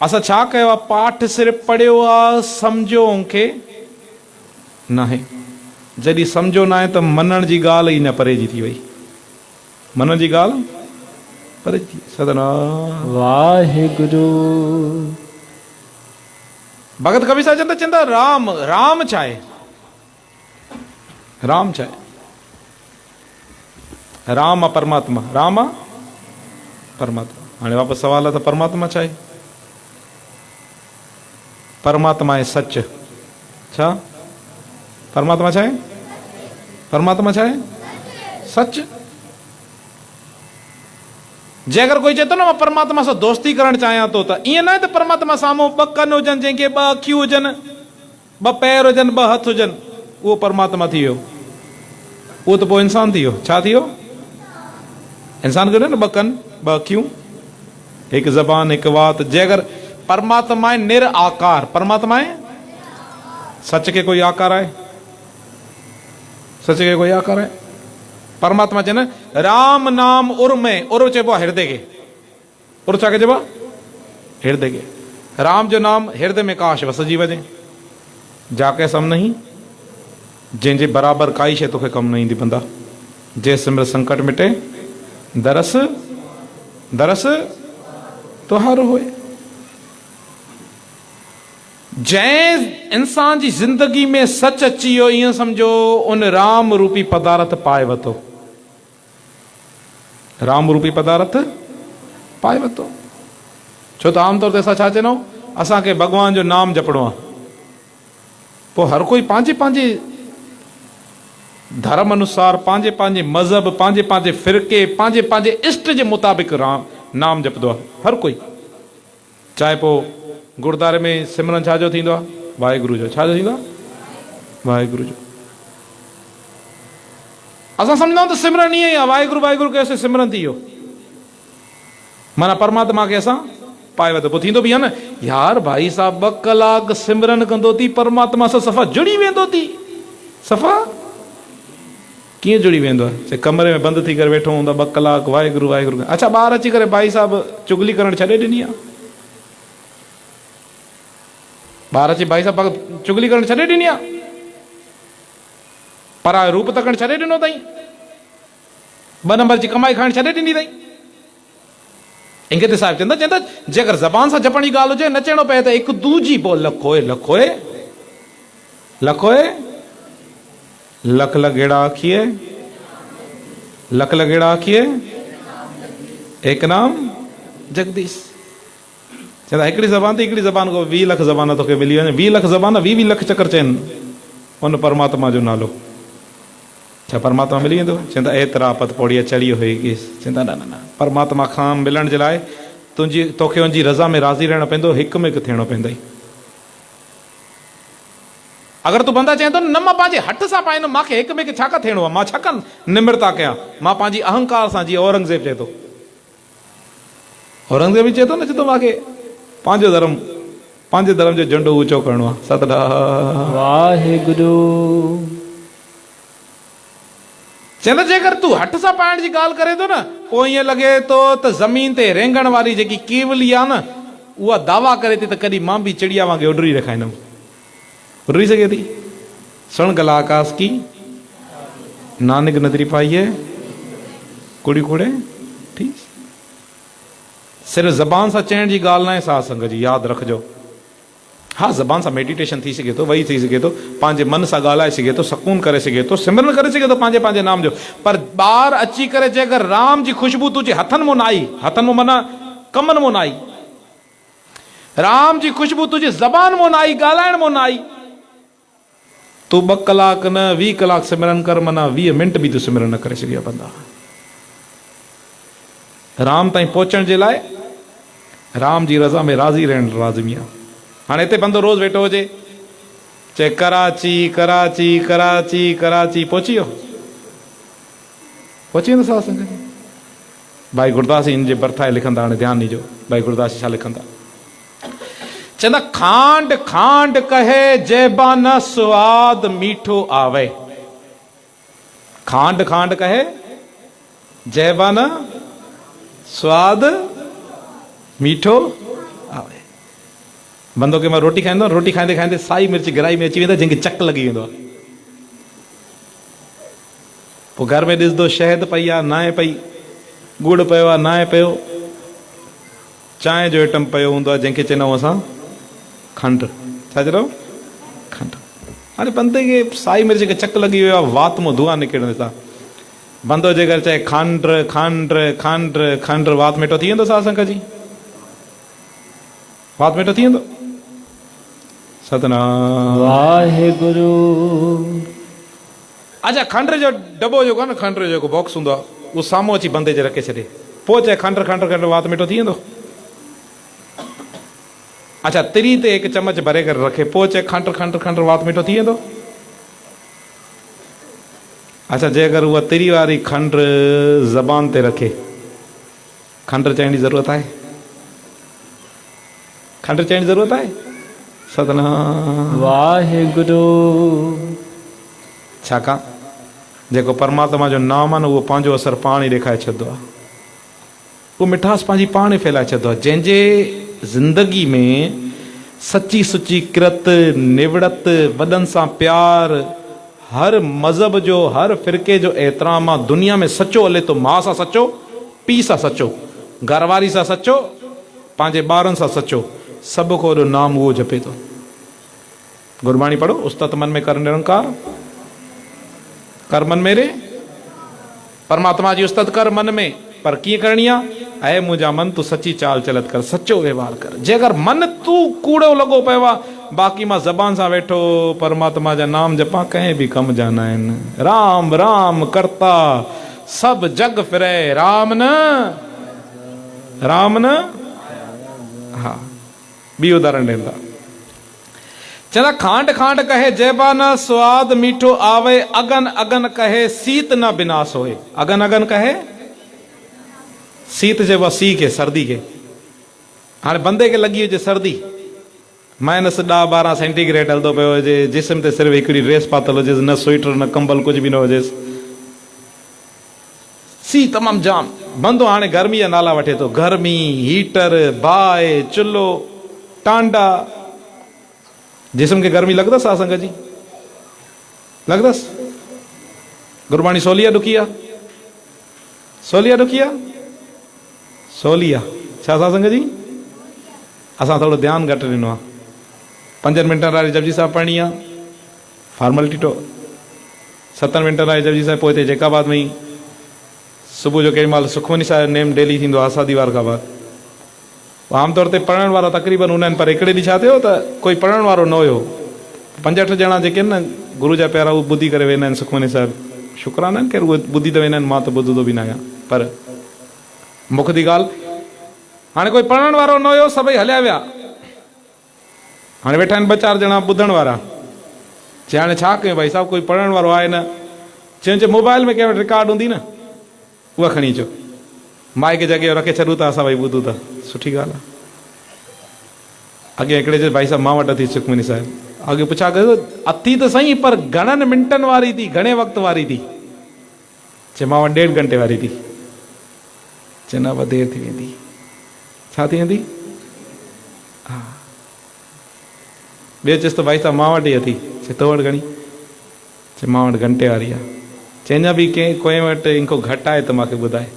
असां छा कयो आहे, पाठ सिर्फ़ु पढ़ियो आहे, सम्झो खे न आहे। जॾहिं सम्झो न आहे त मञण जी ॻाल्हि ई न परे जी थी वई, मञण जी ॻाल्हि परे जी। सतनाम वाहिगुरु। भगत कबीर साहिब चवंदा राम, राम छा आहे? राम छा आहे? राम आहे परमात्मा, राम आहे परमात्मा। हाणे वापसि सवाल आहे त परमात्मा छा आहे? परमात्मा आहे सच। छा परमात्मा छा आहे? परमात्मा छा आहे? सच। जे अगरि कोई चए थो न मां परमात्मा सां दोस्ती करणु चाहियां थो, त ईअं न आहे त परमात्मा साम्हूं ॿ कन हुजनि, जंहिंखे ॿ अखियूं हुजनि, ॿ पैर हुजनि, ॿ हथ हुजनि, उहो परमात्मा थी वियो। उहो त पोइ इंसान थी वियो। छा थी वियो? इंसान खे न ॿ कन, ॿ अखियूं, हिकु ज़बान, हिकु वात। जे अगरि परमात्मा आहे निर आकार, परमात्मा आहे सच के कोई आकार आहे? सच के कोई आकार आहे? परमात्मा चए न राम नाम उर में, उर चइबो आहे हृदय खे। उर छा खे चइबो आहे? हृदय खे। राम जो नाम हृदय में काश वसजी वञे, जाके सम नहीं, जंहिंजे बराबरि काई शइ तोखे कमु न ईंदी बंदा। जे सिमर संकट मिटे, दरस दरस तुहारो होए। जंहिं इंसान जी जिंदगी में सच अची वियो, ईअं सम्झो उन राम रूपी पदार्थ पाए वरितो। राम रूपी पदार्थ पाए वरितो। छो त आमतौर ते असां छा चवंदा आहियूं, असांखे भॻवान जो नाम जपणो आहे। पोइ हर कोई पंहिंजे पंहिंजे धर्म अनुसार, पंहिंजे पंहिंजे मज़हब, पंहिंजे पंहिंजे फ़िरके, पंहिंजे पंहिंजे इष्ट जे मुताबिक़ राम नाम जपंदो आहे हर कोई। चाहे पोइ गुरुद्वारे में सिमरन छाजो थींदो आहे? वाहेगुरु जो। छाजो थींदो आहे? वाहेगुरु जो। असां सम्झंदा आहियूं त सिमरन ईअं ई आहे, वाहेगुरु वाहेगुरु कयोसीं सिमरन थी वियो, माना परमात्मा खे असां पाए वरितो। पोइ थींदो बि आहे न, यार भाई साहब 2 कलाक सिमरन कंदो थी, परमात्मा सां सफ़ा जुड़ी वेंदो थी। सफ़ा कीअं जुड़ी वेंदो आहे? चए कमरे में बंदि थी करे वेठो हूंदो, 2 कलाक वाहेगुरु वाहेगुरु। अच्छा, ॿार अची करे भाई साहब चुगली करणु छॾे ॾिनी आहे? ॿार अची भाई साहब चुगली करणु छॾे ॾिनी आहे? परायो रूप तकणु छॾे ॾिनो अथई? 2 नंबर जी कमाई खाइणु छॾे ॾिनी अथई? इंगे साहिब चवंदा जेकर ज़बान सां जपण जी ॻाल्हि हुजे, न चइणो पए त हिकु दूजी पोइ लखोए लखोए लखोए लख लगेड़ा आखिए, लख लगेड़ा आखिए, एक नाम जगदीश। चवंदा हिकिड़ी ज़बान ते हिकिड़ी ज़बान को 20 लख ज़बान तोखे मिली वञे। 20 लख ज़बान, 20 लख चकर चइनि उन परमात्मा जो नालो। छा परमात्मा मिली वेंदो? चवंदा एतिरा पत पौड़ीअ चढ़ी हुई। चवंदा न न न, परमात्मा खां मिलण जे लाइ तोखे उनजी रज़ा में राज़ी रहणो पवंदो, हिक में हिकु थियणो पवंदई। अगरि तूं बंदा चए थो न मां पंहिंजे हथ सां पाईंदुमि, मूंखे हिक में हिकु छा थियणो आहे, मां छा कनि निम्रता कयां, मां पंहिंजी अहंकार सां, जीअं औरंगज़ेब चए थो। औरंगज़ेब बि चए थो न, चए थो मूंखे पंहिंजे धर्म जो झंडो ऊंचो करणो आहे। सतनाम वाहेगुरु। चवंदा जेकर तूं हथ सां पाइण जी ॻाल्हि करे थो न, पोइ ईअं लॻे थो त ज़मीन ते रेंगण वारी जेकी केवली आहे न, उहा दावा करे थी त कॾहिं मां बि चिड़िया वांगुरु उॾरी रखाईंदुमि। उॾरी सघे थी? सुन गला आकाश की नानक नदरी पाइए कुड़ी कुड़े ठीक। सिर्फ़ु ज़बान सां चइण जी ॻाल्हि न आहे साध संगत जी, यादि रखिजो। हा, ज़बान सां मेडिटेशन थी सघे थो, वही थी सघे थो, पंहिंजे मन सां ॻाल्हाए सघे थो, सकून करे सघे थो, सिमरन करे सघे थो पंहिंजे पंहिंजे नाम जो। पर ॿार अची करे जेकर राम जी ख़ुशबू तुंहिंजे हथनि मां न आई, हथनि मां माना कमनि मां न आई, राम जी ख़ुशबू तुंहिंजी ज़बान मां न आई, ॻाल्हाइण मां न आई, तूं 2 कलाक न 20 कलाक सिमरन कर, माना 20 मिंट बि तूं सिमरन न करे सघियो बंदा। राम ताईं पहुचण जे लाइ राम जी रज़ा में राज़ी रहण लाज़मी आहे। हाणे हिते बंदो रोज़ वेठो हुजे, चए कराची कराची कराची कराची, पहुची वियो? पहुची वेंदो साध संगत जी। भाई गुरदास इन जे भरथा लिखंदा, हाणे ध्यानु ॾिजो भाई गुरदास छा लिखंदा। चवंदा खांड खांड कहे जेबा न स्वाद मीठो आवे। खांड खांड कहे जेबा न स्वाद मीठो आवे। बंदो के मां रोटी खाईंदो, रोटी खाईंदे खाईंदे साई मिर्च गिराई में अची वेंदो, जंहिंखे चक लॻी वेंदो आहे। पोइ घर में ॾिसंदो शहद पई आहे नाहे पई, गुड़ पियो आहे नाहे पियो, चांहि जो आइटम पियो हूंदो आहे जंहिंखे चवंदा आहियूं असां खंडु। छा चयो? खंडु। हाणे बंदे खे साई मिर्च खे चक लॻी वियो आहे, वात मां धुआ निकिरनि था। बंदो जे घर चए खंडु खंडु खंडु खंडु, वात मिठो थी वेंदो सत्संग जी? वात मिठो थी वेंदो? सतनाम वाहेगुरु। अच्छा, खंड जो डबो जेको आहे न, खंड जो जेको बॉक्स हूंदो आहे, उहो साम्हूं अची बंदे जे रखे छॾे, पोइ चए खंडु खंडु खंडु, वात मिठो थी वेंदो? अच्छा, तिरी ते हिकु चमच भरे करे रखे, पोइ चए खंडु खंडु खंडु, वात मिठो थी वेंदो? अच्छा, जे अगरि उहा तिरी वारी खंडु ज़बान ते रखे, खंडु चवण जी ज़रूरत आहे? खंडु चवण जी ज़रूरत आहे? सतनाम वाहेगुरु। छाकाणि जेको परमात्मा जो नाम आहे न, उहो पंहिंजो असरु पाण ई ॾेखारे छॾंदो आहे, उहो मिठास पंहिंजी पाण ई फैलाए छॾंदो आहे। जंहिंजे ज़िंदगी में सची सुची किरत, निवड़त, वॾनि सां प्यार, हर मज़हब जो, हर फ़िरके जो एतिराम आहे, दुनिया में सचो हले थो, माउ सां सचो, पीउ सां सचो, घरवारी सां सचो, पंहिंजे ॿारनि सां सचो, सभु को वॾो नाम उहो जपे थो। गुरबाणी पढ़ो, उस्तत मन में कर निरंकार, कर मन मेरे, परमात्मा जी उस्तत कर मन में, पर कीअं करणी आहे? ऐं मुंहिंजा मन तूं सची चाल चलत कर, सचो व्यवहार कर। जे अगरि मन तूं कूड़ो लॻो पियो आहे, बाक़ी मां ज़बान सां वेठो परमात्मा जा नाम जपां, कंहिं बि कम जा न आहिनि। राम राम करता सब जग फिरे, राम न, राम न। हा, ॿी उदाहरण ॾींदा, चवंदा खांड खांड कहे जैबा न स्वाद मीठो आवे, अगन अगन कहे सीत न बिनाश होए। अगन अगन कहे, सीत चइबो आहे सी खे, सर्दी खे। हाणे बंदे खे लॻी हुजे सर्दी, -10-12 सेंटीग्रेड हलंदो पियो हुजे, जिस्म ते सिर्फ़ु हिकिड़ी ड्रेस पातल हुजेसि, न स्वेटर न कंबल, कुझु बि न हुजेसि, सी तमामु जाम। बंदो हाणे गर्मी जा नाला वठे थो, गर्मी, हीटर, बाहि, चुल्हो, टांडा। जिस्म खे गर्मी लॻंदसि आसंग जी? लॻंदसि? गुरबाणी सवली आहे ॾुखी आहे? सवली आहे ॾुखी आहे? सवली आहे। छा सासंग जी? असां थोरो ध्यानु घटि ॾिनो आहे। 5 मिंटनि वारी जपजी साहिब पढ़णी आहे, फॉर्मेलिटी टो। 7 मिंटनि वारी जपजी साहिब, पोइ हिते जैकाबाद में ई सुबुह जो केॾी महिल सुखमनी साहिब नेम डेली थींदो आहे, आसादी वार खां बाद। आमतौर ते पढ़ण वारा तक़रीबन हूंदा आहिनि, पर हिकिड़े ॾींहुं छा थियो त कोई पढ़ण वारो न हुयो। 5-8 ॼणा जेके आहिनि न गुरू जा प्यारा, उहे ॿुधी करे वेंदा आहिनि सुखमनी साहिब। शुकराना आहिनि, केरु उहे ॿुधी त वेंदा आहिनि, मां त ॿुधंदो बि न आहियां। पर मुख जी ॻाल्हि, हाणे कोई पढ़ण वारो न हुयो, सभई हलिया विया। हाणे वेठा आहिनि 2-4 ॼणा ॿुधण वारा। चए हाणे छा कयूं भाई साहिबु, कोई पढ़ण वारो आहे न। चए मोबाइल में कंहिं वटि रिकॉर्ड हूंदी न, उहा खणी अचो, माइक जॻह रखे छॾूं था, असां भई ॿुधूं था, सुठी ॻाल्हि आहे। अॻे हिकिड़े चयो भाई साहिबु मां वटि अथई सुखमनी साहिब। अॻे पुछा कयो अथी त सही, पर घणनि मिंटनि वारी थी, घणे वक़्त वारी थी? चए मां वटि 1.5 घंटे वारी थी। चए न, देरि थी वेंदी। छा थी वेंदी? हा। ॿियो चएसि त भाई साहिबु मां वटि ई अथई। चए तो वटि घणी? चए मां वटि घंटे वारी आहे। चए अञा बि कंहिं कोई वटि इनको घटि आहे त मूंखे ॿुधाए।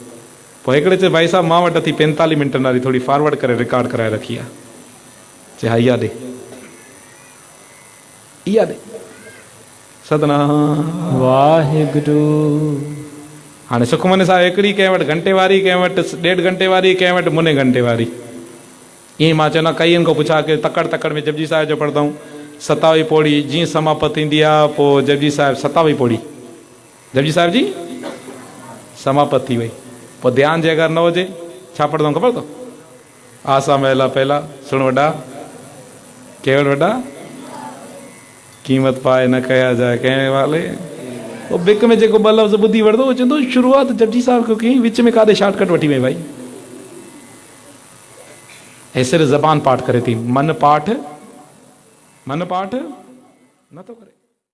पोइ हिकिड़े चए भाई साहिबु मां वटि अथई 45 मिंटनि वारी, थोरी फॉरवर्ड करे रिकॉर्ड कराए रखी आहे। चए हा इहा ॾे, इहा ॾे। सतनाम वाहेगुरु। हाणे सुखमनी साहिब हिकिड़ी, कंहिं वटि घंटे वारी, कंहिं वटि 1.5 घंटे वारी, कंहिं वटि मुने घंटे वारी। ईअं मां चवंदा कईअनि खां पुछा की तकड़ तकड़ में जपजी साहिब जो पढ़ंदा आहियूं, 27वीं पौड़ी जीअं समापत थींदी आहे, पोइ जपजी साहिब 27वीं पौड़ी जपजी साहिब जी समापत थी वई। पोइ ध्यानु जे अगरि न हुजे छा पढ़ंदा आहियूं ख़बर अथव? आसा महिला पहला, सुण वॾा केवल वॾा, क़ीमत पाए न कया जाए कंहिं वाले। पोइ बिक में जेको 2 लफ़्ज़ ॿुधी वठंदो, उहो चवंदो शुरूआत जपजी साहिब खां कई, विच में काॾे शॉर्टकट वठी वई भाई। ऐं सिर्फ़ु ज़बान पाठ करे थी, मन पाठ नथो करे।